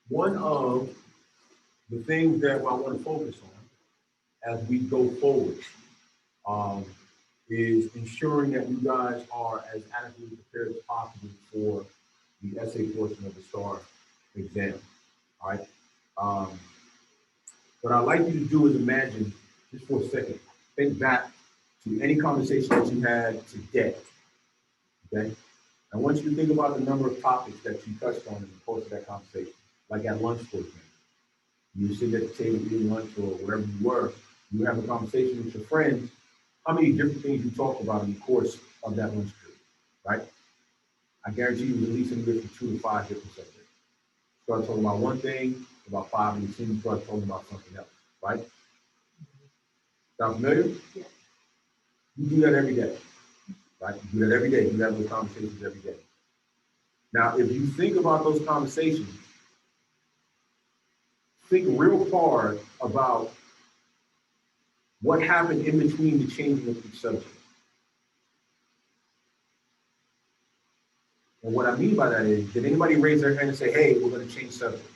one of the things that I want to focus on as we go forward um, is ensuring that you guys are as adequately prepared as possible for the essay portion of the STAR exam. All right. Um, what I'd like you to do is imagine, just for a second, think back to any conversation that you had today. Okay. I want you to think about the number of topics that you touched on in the course of that conversation, like at lunch, for example. You were sitting at the table eating lunch or wherever you were, you have a conversation with your friends. How many different things you talked about in the course of that lunch period, right? I guarantee you at least anywhere from 2 to 5 different subjects. Start talking about one thing, about 5, and then you start talking about something else, right? Sound familiar? Yeah. You do that every day, right? You do that every day. You have those conversations every day. Now, if you think about those conversations, think real hard about what happened in between the changing of each subject. And what I mean by that is, did anybody raise their hand and say, hey, we're going to change subject?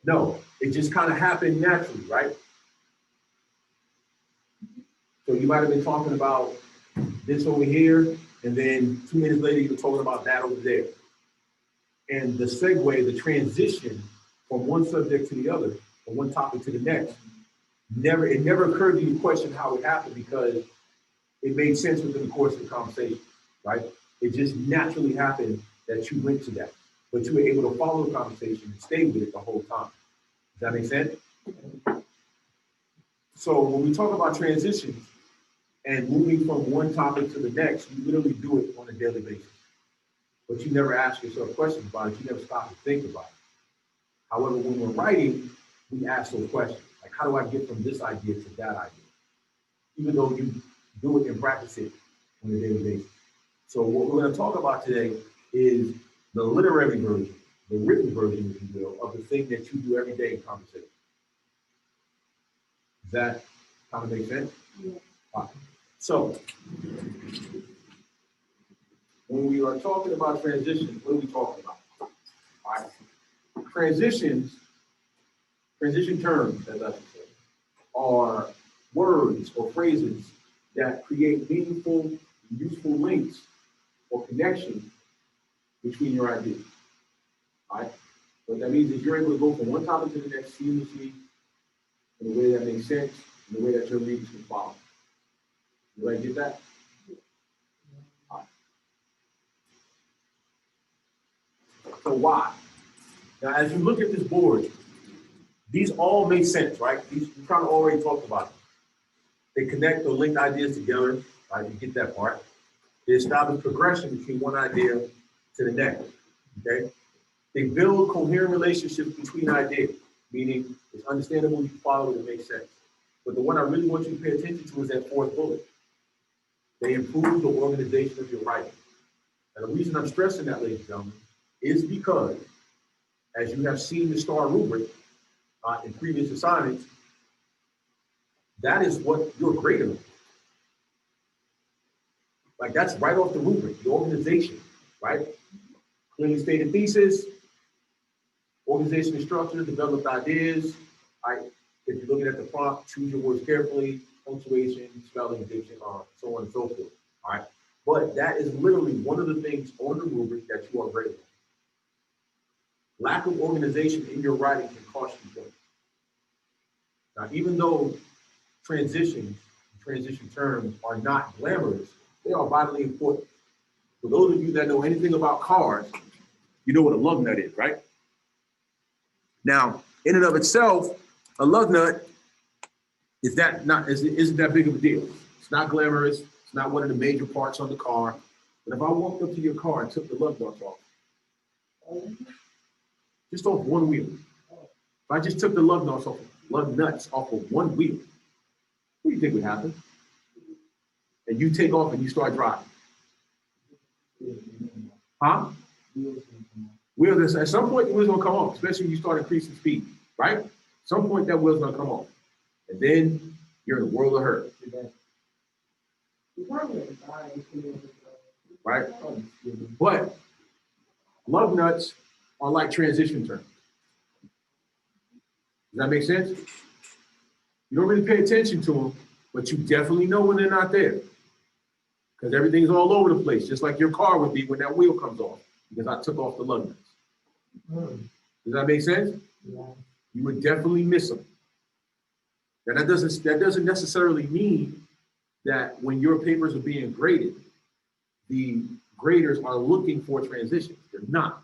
No, it just kind of happened naturally, right? So you might have been talking about this over here, and then 2 minutes later, you're talking about that over there. And the segue, the transition from one subject to the other, from one topic to the next, it never occurred to you to question how it happened because it made sense within the course of the conversation, right? It just naturally happened that you went to that, but you were able to follow the conversation and stay with it the whole time. Does that make sense? So when we talk about transitions and moving from one topic to the next, you literally do it on a daily basis. But you never ask yourself questions about it. You never stop to think about it. However, when we're writing, we ask those questions. Like, how do I get from this idea to that idea? Even though you do it and practice it on a daily basis. So what we're going to talk about today is the literary version, the written version, if you will, of the thing that you do every day in conversation. Does that kind of make sense? Yeah. All right. So when we are talking about transitions, what are we talking about? All right. Transition terms, as I should say, are words or phrases that create meaningful, useful links or connections between your ideas. All right? What that means is you're able to go from one topic to the next seamlessly in a way that makes sense, in a way that your readers can follow. You ready to get that? All right. So why? Now, as you look at this board, these all make sense, right? These we kind of already talked about them. They connect or link ideas together, right? You get that part. They establish progression between one idea to the next, okay? They build coherent relationships between ideas, meaning it's understandable, you follow it, it makes sense. But the one I really want you to pay attention to is that fourth bullet. They improve the organization of your writing. And the reason I'm stressing that, ladies and gentlemen, is because, as you have seen the STAR rubric in previous assignments, that is what you're graded on. Like, that's right off the rubric, the organization, right? Clearly stated thesis, organization and structure, developed ideas, right? If you're looking at the prompt, choose your words carefully, punctuation, spelling, diction, so on and so forth, all right? But that is literally one of the things on the rubric that you are graded on. Lack of organization in your writing can cost you points. Now, even though transition terms are not glamorous, they are vitally important. For those of you that know anything about cars, you know what a lug nut is, right? Now, in and of itself, a lug nut isn't that big of a deal. It's not glamorous. It's not one of the major parts on the car. But if I walked up to your car and took the lug nuts off, just off one wheel, if I just took the lug nuts off of one wheel, what do you think would happen? And you take off and you start driving. Huh? Wheels, at some point the wheel's gonna come off, especially when you start increasing speed, right? At some point that wheel's gonna come off. And then you're in a world of hurt. Right? But lug nuts are like transition terms. that make sense? You don't really pay attention to them, but you definitely know when they're not there. Because everything's all over the place, just like your car would be when that wheel comes off, because I took off the lug nuts. Does that make sense? Yeah. You would definitely miss them. And that doesn't necessarily mean that when your papers are being graded, the graders are looking for transitions. They're not.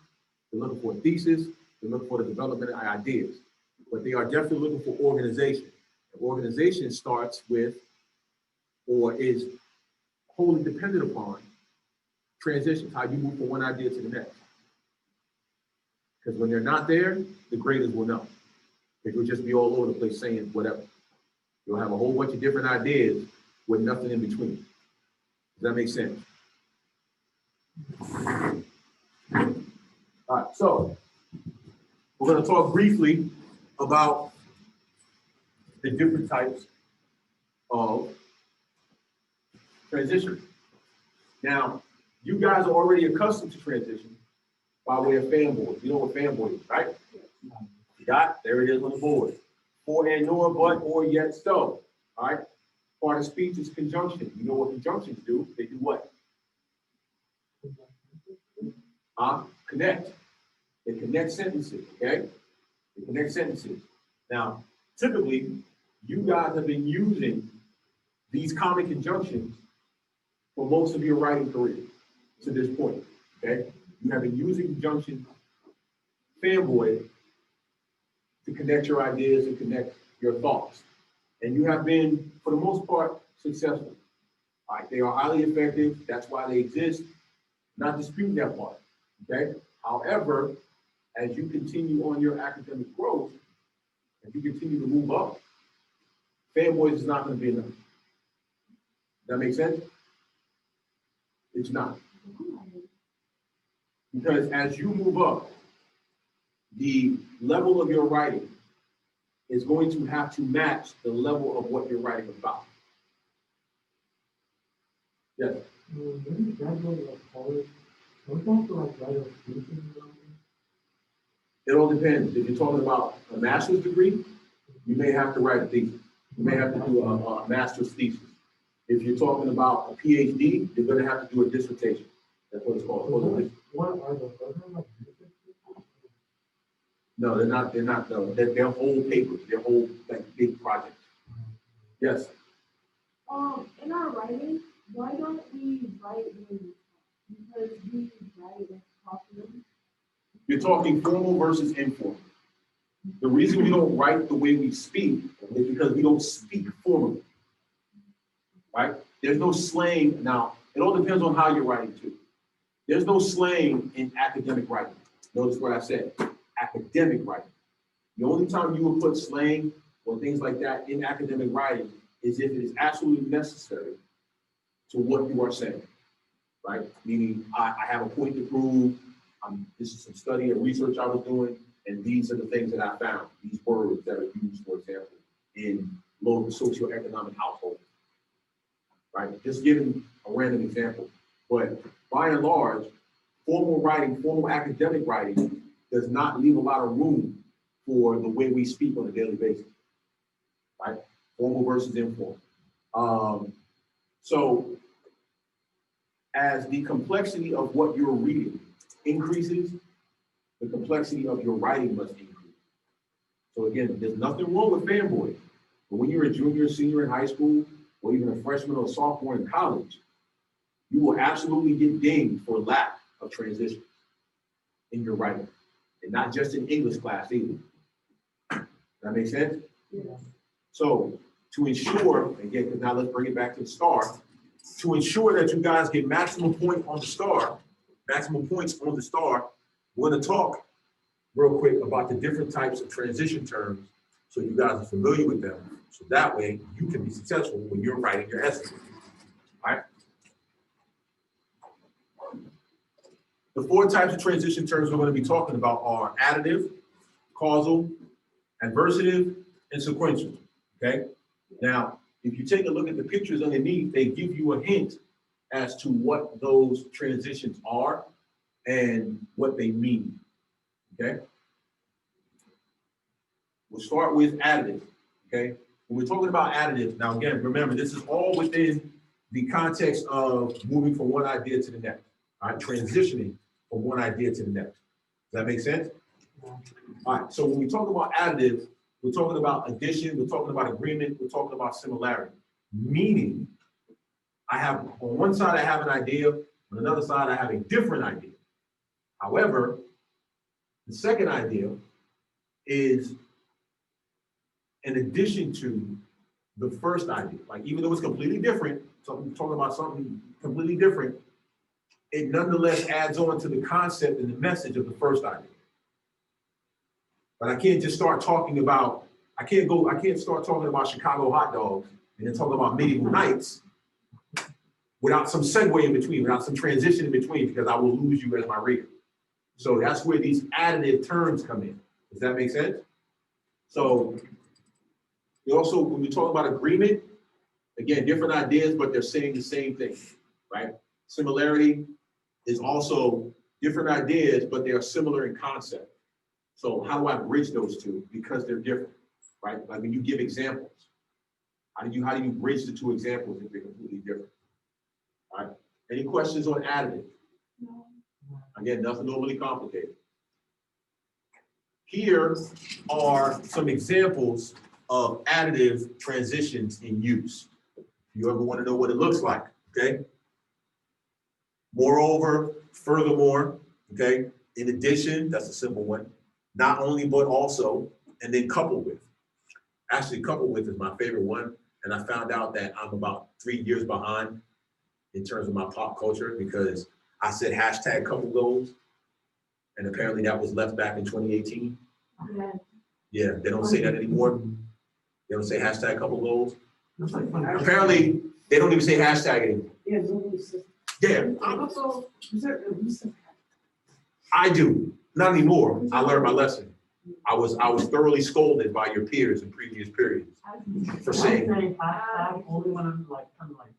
They're looking for a thesis, they're looking for the development of ideas, but they are definitely looking for organization. And organization starts with, or is wholly dependent upon, transitions, how you move from one idea to the next. Because when they're not there, the graders will know. It will just be all over the place saying whatever. You'll have a whole bunch of different ideas with nothing in between. Does that make sense? All right, so we're going to talk briefly about the different types of transition. Now, you guys are already accustomed to transition by way of fanboys. You know what fanboy is, right? You got, there it is on the board. For and nor, but, or, yet, so. All right? Part of speech is conjunction. You know what conjunctions do? They do what? Connect. They connect sentences, okay? They connect sentences. Now, typically, you guys have been using these common conjunctions for most of your writing career to this point, okay? You have been using conjunction fanboy to connect your ideas and connect your thoughts. And you have been, for the most part, successful. All right, they are highly effective. That's why they exist. Not disputing that part, okay? However, as you continue on your academic growth, as you continue to move up, fanboys is not going to be enough. Does that make sense? It's not. Because as you move up, the level of your writing is going to have to match the level of what you're writing about. Yes? When you graduate like college, don't you have to like write a thesis or something? It all depends. If you're talking about a master's degree, you may have to write a thesis. You may have to do a master's thesis. If you're talking about a PhD, you're going to have to do a dissertation. That's what it's called. What are those? Are they like research papers? No, they're not. No, they're whole papers. They're whole like big projects. Yes. In our writing, why don't we write when we talk? Because we write like talking. You're talking formal versus informal. The reason we don't write the way we speak is because we don't speak formally. Right? There's no slang. Now, it all depends on how you're writing too. There's no slang in academic writing. Notice what I said, academic writing. The only time you will put slang or things like that in academic writing is if it is absolutely necessary to what you are saying, right? Meaning I have a point to prove, this is some study and research I was doing, and these are the things that I found, these words that are used, for example, in low socioeconomic households, right? Just giving a random example. But by and large, formal writing, formal academic writing does not leave a lot of room for the way we speak on a daily basis, right? Formal versus informal. So as the complexity of what you're reading increases, the complexity of your writing must increase. So again, there's nothing wrong with fanboy, but when you're a junior, senior in high school, or even a freshman or sophomore in college, you will absolutely get dinged for lack of transition in your writing, and not just in English class either. That makes sense? Yeah. So to ensure, again, now let's bring it back to the STAR, to ensure that you guys get maximum points on the STAR, we're going to talk real quick about the different types of transition terms so you guys are familiar with them. So that way you can be successful when you're writing your essay. All right? The 4 types of transition terms we're going to be talking about are additive, causal, adversative, and sequential. Okay? Now, if you take a look at the pictures underneath, they give you a hint as to what those transitions are and what they mean. Okay? We'll start with additive, okay? When we're talking about additives, now again, remember, this is all within the context of moving from one idea to the next, all right? Transitioning from one idea to the next. Does that make sense? All right, so when we talk about additive, we're talking about addition, we're talking about agreement, we're talking about similarity. Meaning, on one side I have an idea, on another side I have a different idea. However, the second idea is in addition to the first idea. Like even though it's completely different, so I'm talking about something completely different, it nonetheless adds on to the concept and the message of the first idea. But I can't just start talking about, I can't start talking about Chicago hot dogs and then talk about medieval knights without some segue in between, without some transition in between, because I will lose you as my reader. So that's where these additive terms come in. Does that make sense? So we also, when we talk about agreement, again, different ideas, but they're saying the same thing, right? Similarity is also different ideas, but they are similar in concept. So how do I bridge those two? Because they're different, right? Like when you give examples, how do you bridge the two examples if they're completely different? All right. Any questions on additive? No. Again, nothing overly complicated. Here are some examples of additive transitions in use. If you ever want to know what it looks like, okay? Moreover, furthermore, okay? In addition, that's a simple one. Not only, but also, and then coupled with. Actually, coupled with is my favorite one. And I found out that I'm about 3 years behind in terms of my pop culture because I said hashtag couple goals. And apparently that was left back in 2018. Yeah. Yeah, they don't say that anymore. They don't say hashtag couple goals. That's like fun. Apparently, they don't even say hashtag anymore. Yeah, nobody says. Yeah, Also, I do. Not anymore. I learned my lesson. I was thoroughly scolded by your peers in previous periods for saying. I say hashtag only when I'm like kind of like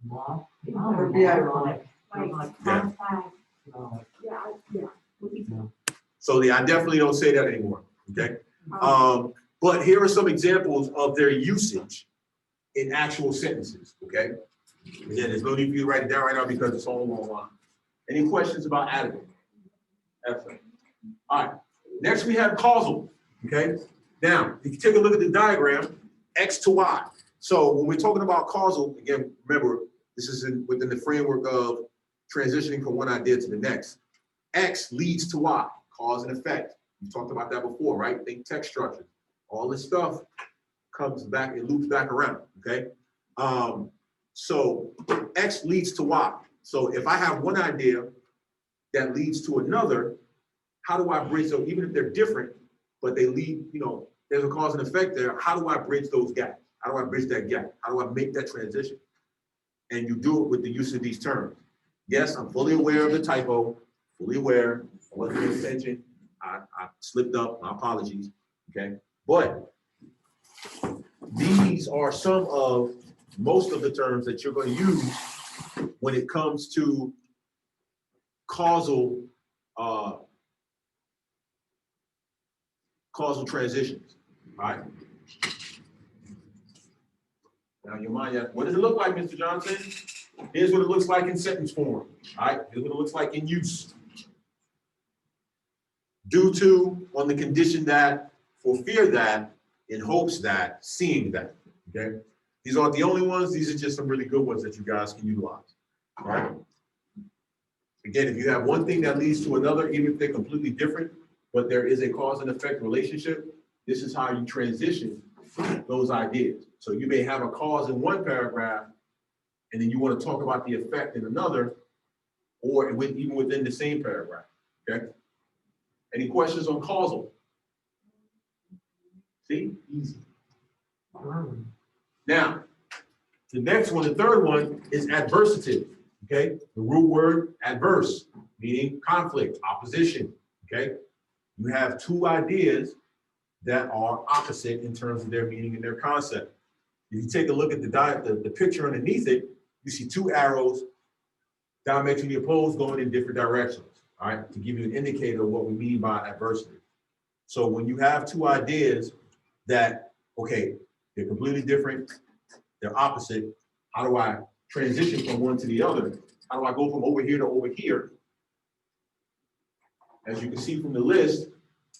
mob. Yeah, Like Yeah. hashtag. No, yeah. So I definitely don't say that anymore. Okay. But here are some examples of their usage in actual sentences. Okay. Again, there's no need for you to write it down right now because it's all online. Any questions about additive? Excellent. All right. Next, we have causal. Okay. Now, if you take a look at the diagram, X to Y. So when we're talking about causal, again, remember, this is within the framework of transitioning from one idea to the next. X leads to Y, cause and effect. We talked about that before, right? Think text structure. All this stuff comes back, it loops back around, okay? So X leads to Y. So if I have one idea that leads to another, how do I bridge those, even if they're different, but they lead, there's a cause and effect there, how do I bridge those gaps? How do I bridge that gap? How do I make that transition? And you do it with the use of these terms. Yes, I'm fully aware of the typo, fully aware, I wasn't paying attention, I slipped up, my apologies, okay? But these are some of most of the terms that you're going to use when it comes to causal transitions, all right? Now your mind, what does it look like, Mr. Johnson? Here's what it looks like in sentence form, all right? Here's what it looks like in use. Due to, on the condition that, for fear that, in hopes that, seeing that, okay? These aren't the only ones. These are just some really good ones that you guys can utilize, all right? Again, if you have one thing that leads to another, even if they're completely different, but there is a cause and effect relationship, this is how you transition those ideas. So you may have a cause in one paragraph, and then you want to talk about the effect in another, or even within the same paragraph, okay? Any questions on causal? See, easy. Now, the next one, the third one, is adversative, okay? The root word adverse, meaning conflict, opposition, okay? You have two ideas that are opposite in terms of their meaning and their concept. If you take a look at the picture underneath it, you see two arrows diametrically opposed going in different directions, all right? To give you an indicator of what we mean by adversity. So when you have two ideas that, okay, they're completely different, they're opposite. How do I transition from one to the other? How do I go from over here to over here? As you can see from the list,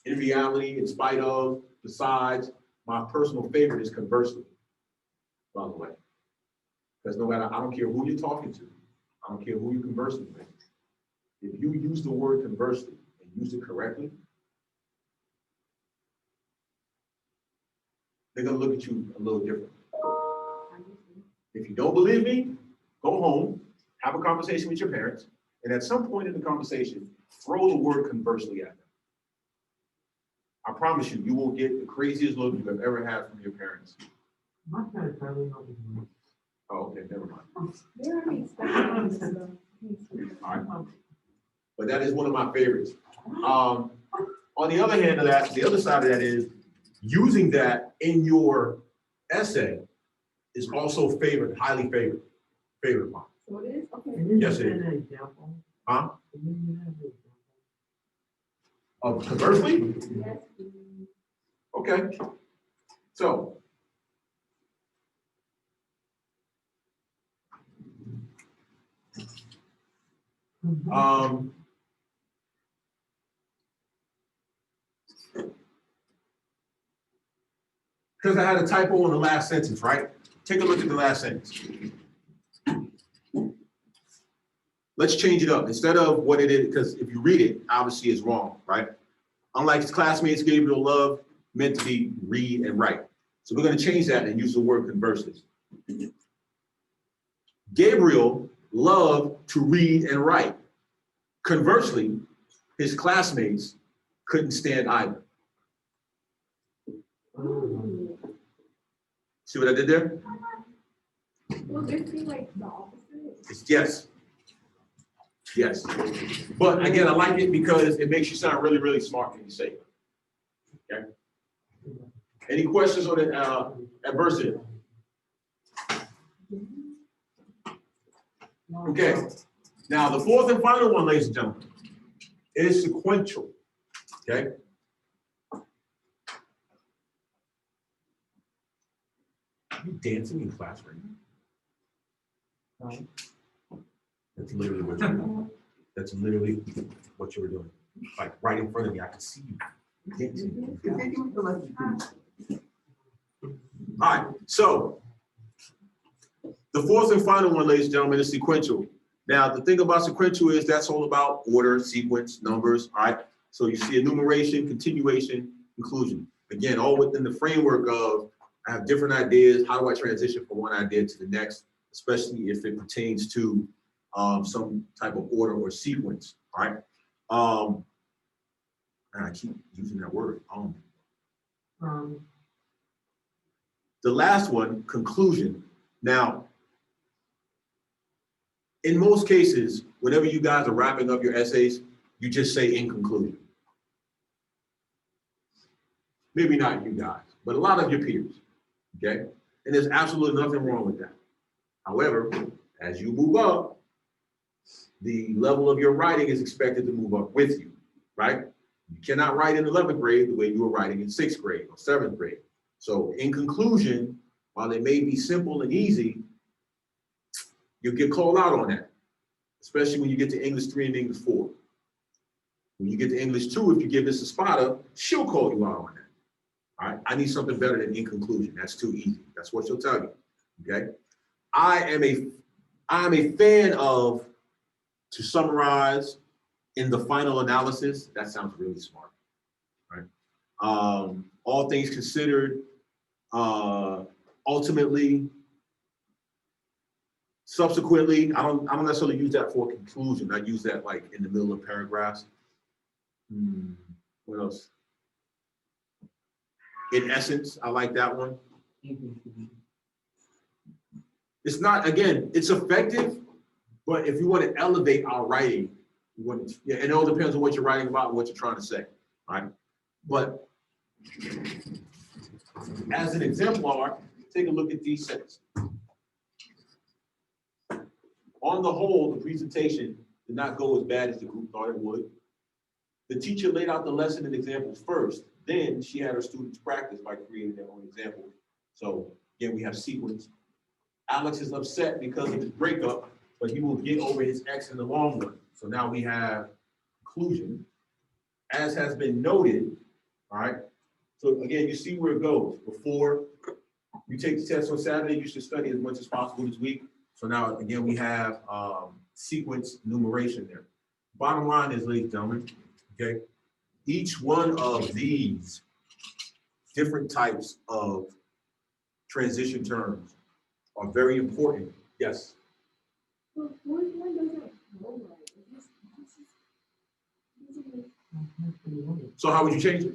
in reality, in spite of, besides, my personal favorite is conversely, by the way. Because no matter, I don't care who you're talking to, I don't care who you're conversing with. If you use the word conversely and use it correctly, they're gonna look at you a little different. If you don't believe me, go home, have a conversation with your parents, and at some point in the conversation, throw the word conversely at them. I promise you, you will get the craziest look you have ever had from your parents. My parents probably not even know. Oh, okay, never mind. They already expected this, so. All right. But that is one of my favorites. On the other hand of that, the other side of that is using that in your essay is also favored, highly favored, favored upon. So it is, okay. Can you Yes, give it an example? Huh? Can you give an example? Conversely? Yes, please. Okay. So. Because I had a typo in the last sentence, right? Take a look at the last sentence. Let's change it up. Instead of what it is, because if you read it, obviously it's wrong, right? Unlike his classmates, Gabriel loved meant to be read and write. So we're going to change that and use the word conversely. Gabriel loved to read and write. Conversely, his classmates couldn't stand either. See what I did there? Will this be like the opposite? It's yes. Yes. But again, I like it because it makes you sound really, really smart when you say it. Okay. Any questions on the adversative? Okay. Now, the fourth and final one, ladies and gentlemen, is sequential. Okay. Are you dancing in class right now? No. That's literally what you're doing. That's literally what you were doing. Like right in front of me, I could see you dancing. All right, so the fourth and final one, ladies and gentlemen, is sequential. Now, the thing about sequential is that's all about order, sequence, numbers, all right? So you see enumeration, continuation, conclusion. Again, all within the framework of I have different ideas. How do I transition from one idea to the next, especially if it pertains to some type of order or sequence, all right? And I keep using that word. The last one, conclusion. Now, in most cases, whenever you guys are wrapping up your essays, you just say in conclusion. Maybe not you guys, but a lot of your peers, okay? And there's absolutely nothing wrong with that. However, as you move up, the level of your writing is expected to move up with you, right? You cannot write in 11th grade the way you were writing in 6th grade or 7th grade. So in conclusion, while it may be simple and easy, you'll get called out on that, especially when you get to English 3 and English 4. When you get to English 2, if you give this a spotter, she'll call you out on that. All right, I need something better than in conclusion. That's too easy. That's what she'll tell you, okay? I am a fan of, to summarize, in the final analysis. That sounds really smart, right? All things considered, ultimately, subsequently, I don't necessarily use that for a conclusion. I use that like in the middle of paragraphs. What else? In essence, I like that one. It's not, again, it's effective, but if you want to elevate our writing, yeah, it all depends on what you're writing about and what you're trying to say, right? But as an exemplar, take a look at these sentences. On the whole, the presentation did not go as bad as the group thought it would. The teacher laid out the lesson and examples first, Then she had her students practice by creating their own examples. So again, we have sequence. Alex is upset because of his breakup, but he will get over his ex in the long run. So now we have conclusion. As has been noted, all right? So again, you see where it goes. Before you take the test on Saturday, you should study as much as possible this week. So now, again, we have sequence numeration there. Bottom line is, ladies and gentlemen, okay, each one of these different types of transition terms are very important. Yes? The fourth one doesn't flow right. So how would you change it?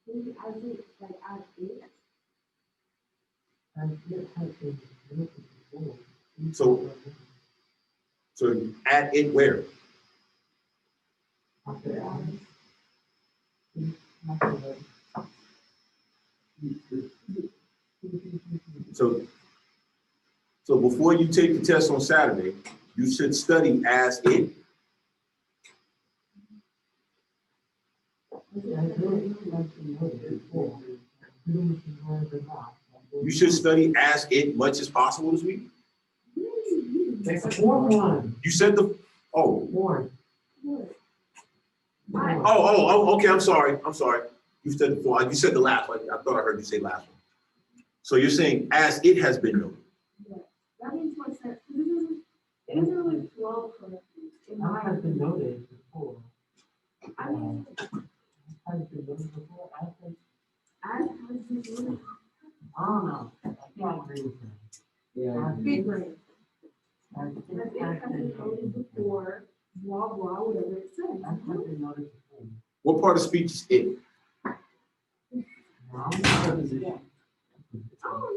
Maybe I think like add it. And it has been noted before. So add it where? After adding. So before you take the test on Saturday, you should study as it. You should study as it much as possible this week. That's the fourth one. You said the Fourth. okay. I'm sorry. You said the fourth. You said the last one. I thought I heard you say last one. So you're saying as it has been noted. Yeah, that makes more sense. It doesn't really flow correctly. That has been noted before. I mean, Has been noted before. as has been noted. I don't know. I can't agree with him. Yeah. Big brain. As As it has been noted before, blah, blah, whatever it says. has been noted before. What part of speech is it? Noun preposition. Oh,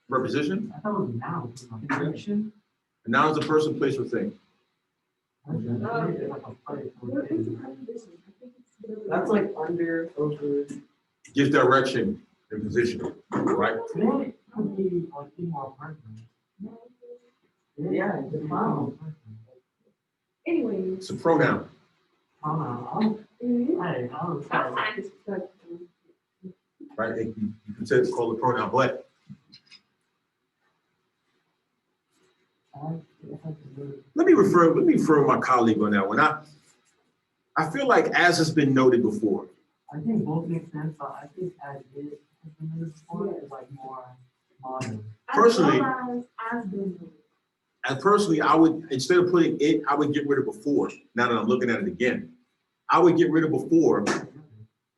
Preposition? I thought it was noun. Conjunction. A noun is a person, place, or thing. What is a preposition? I think it's whatever. That's like under, over. Gives direction and position, right? Then it could be a female person. Yeah, it's a noun. Anyway. It's a pronoun. Pronoun. Hey, I was sorry. Right? You can say it's called a pronoun, but let me refer to my colleague on that one. I feel like as has been noted before. I think both make sense, but I think as it has been noted before is like more modern. Personally, As been noted. and personally, I would, instead of putting it, I would get rid of before. Now that I'm looking at it again, I would get rid of before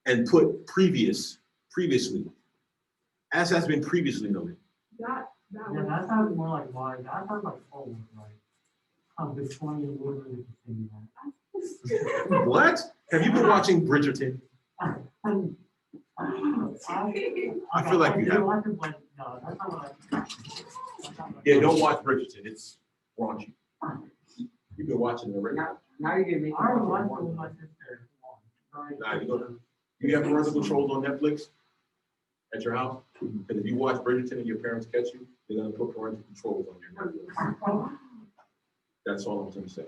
and put previously. As has been previously noted. That Yeah, that sounds more like wine. That sounds like old, like this 20 literally saying that. What? Have you been watching Bridgerton? I feel like you have. No, that's not what I. Yeah, don't watch Bridgerton. It's raunchy. You've been watching it already. Now you're gonna make. I already watched it with my sister. Nah, you have parental controls on Netflix at your house? Because if you watch Bridgerton and your parents catch you, they're gonna put parental controls on your Netflix. That's all I'm gonna say.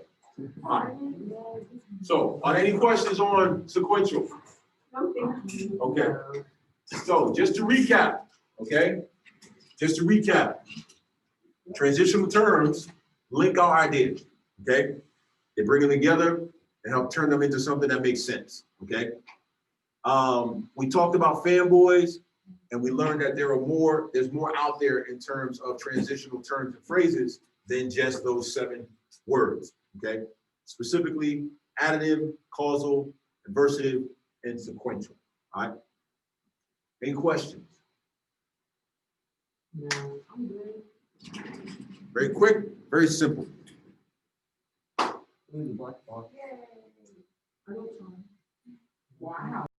All right. So, are there any questions on sequential? No, thank you. Okay. So, just to recap, okay? Just to recap, transitional terms link our ideas, okay? They bring them together and help turn them into something that makes sense, okay? We talked about fanboys, and we learned that there's more out there in terms of transitional terms and phrases than just those 7 words, okay? Specifically, additive, causal, adversative, and sequential, all right? Any questions? No, I'm good. Very quick, very simple. Yay. I don't know. Wow.